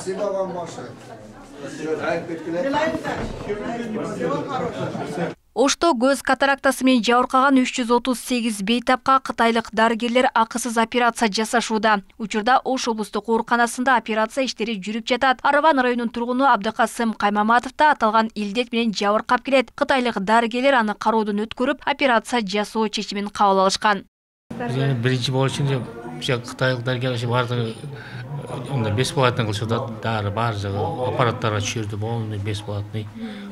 Спасибо вам большое. Ошто көз катарактасы менен жабыркаган 338 бейтапка кытайлык дарыгерлер акысыз операция жасашууда. Учурда Ош облустук ооруканасында операция иштери жүрүп жатат. Арыван районунун тургуну Абдыкасым Каймаматов да аталган илдет менен жабыркап келет. Кытайлык дарыгерлер аны кароодон өткөрүп, операция жасоо чечимин кабыл алышкан. Биринчи болуш үчүн кытайлык дарыгерлер баардыгы бесплатный кылышат, дары бар жагы аппараттарга түшүрдү, полный бесплатный.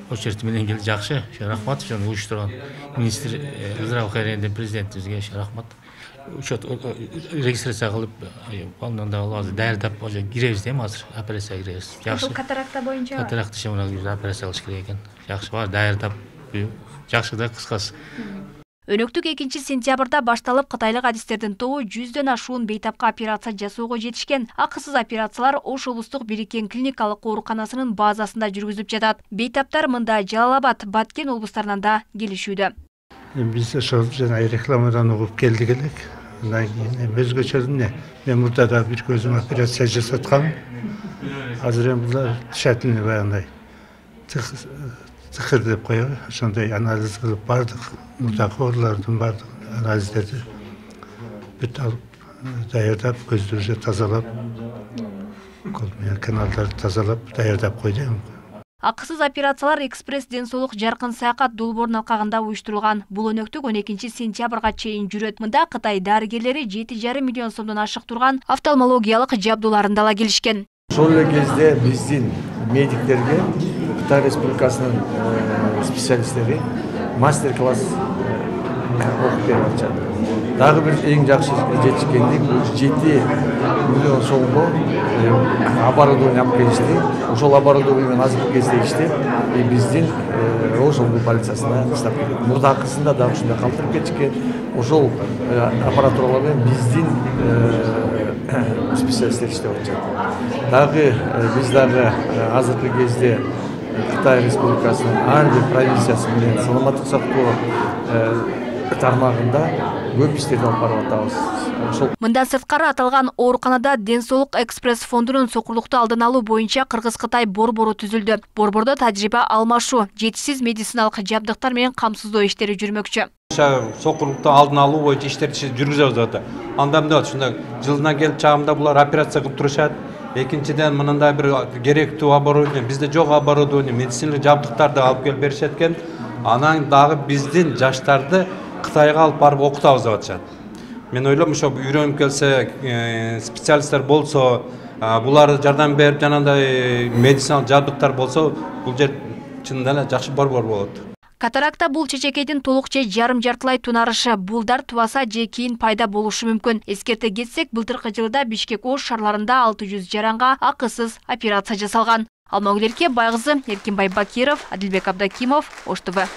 Очередь менен келди, жакшы. Рахмат ошону уюштурган министр здравоохранения президентибизге рахмат. Учет регистрация кылып, андан да азыр даярдап уже киребиз дейм, азыр операция киребиз. Жакшы. Катаракта боюнча. Катаракта шемуна операция кылыш керек экен. Жакшы бар, даярдап, жакшы да кыскасы. Өнөктүк 2 сентябрда башталып, кытайлык адистердин тобу 100дөн ашуун бейтапка операция жасоого жетишкен. Акысыз операциялар Ош облустук бириккен клиникалык ооруканасынын базасында жүргүзүлүп жатат. Бейтаптар мында Жалал-Абад, Баткен облустарынан да келишүүдө. Биз ошол жана рекламадан угуп келдик элек. Андан кийин өзгөчө мен мурда да бир көзүм операция жасаткам. Азыр эми булар тщательный баягындай цифр деп коебу, ошондой анализ кылып бардык, мурдагы оорулардын бардык анализдерди бүт алып, даярдап, көздү уже тазалап, каналдарды тазалап, даярдап койду. Акысыз операциялар экспресс ден соолук жаркын саякат долбоорунун алкагында уюштурулган. Бул өнөктүк 12 сентябрга чейин жүрөт. Мында Кытай дарыгерлери 7,5 миллион сомдон ашык турган офтальмологиялык жабдууларын ала келишкен. Ошол эле кезде биздин медиктерге Кытай Республикасынын специалисттери мастер-класс окуп берип атышат. Дагы бир эң жакшы жетишкендик 7 миллион сомго оборудование алып келишти. Ошол оборудование менен азыркы кезде иштеп, биздин Ош облус больницасына иштеп келет. Мурдакысында дагы ушундай калтырып кетишкен. Ошол аппаратуралар менен биздин специалисттер иштеп атышат. Дагы биз дагы азыркы кезде Кытай Республикасынын ар бир провинциясы менен саламаттык сактоо тармагында көп иштерди алып барып атабыз. Мындан сырткары аталган ооруканада Ден соолук экспресс фондунун сокурлукту алдын алуу боюнча Кыргыз-Кытай борбору түзүлдү. Борбордо тажрыйба алмашуу, жетишсиз медициналык жабдыктар менен камсыздоо иштери жүрмөкчү. Сокурлукту алдын алуу боюнча иштерди жүргүзөбүз атат. Анда эмне болот? Ушундай жылына келип чагымда булар операция кылып турушат. Экинчиден мындай бир керектүү оборудование, бизде жок оборудование, медициналык жабдыктарды алып келип беришет экен. Анан дагы биздин жаштарды Кытайга алып барып окутабыз деп атышат. Мен ойлойм, ошо үйрөнүп келсе, специалисттер болсо, булар жардам берип, жанагындай медициналык жабдыктар болсо, бул жер чындап эле жакшы борбор болот. Катаракта бул чечекейдин толук же жарым жартылай тунарышы, булдар тубаса же кийин пайда болушу мүмкүн. Эскерте кетсек, былтыркы жылда Бишкек Ош шаарларында 600 жаранга акысыз операция жасалган. Алмагүл Байгызы, Эркинбай Бакиров, Адилбек Абдакимов, Ош ТВ.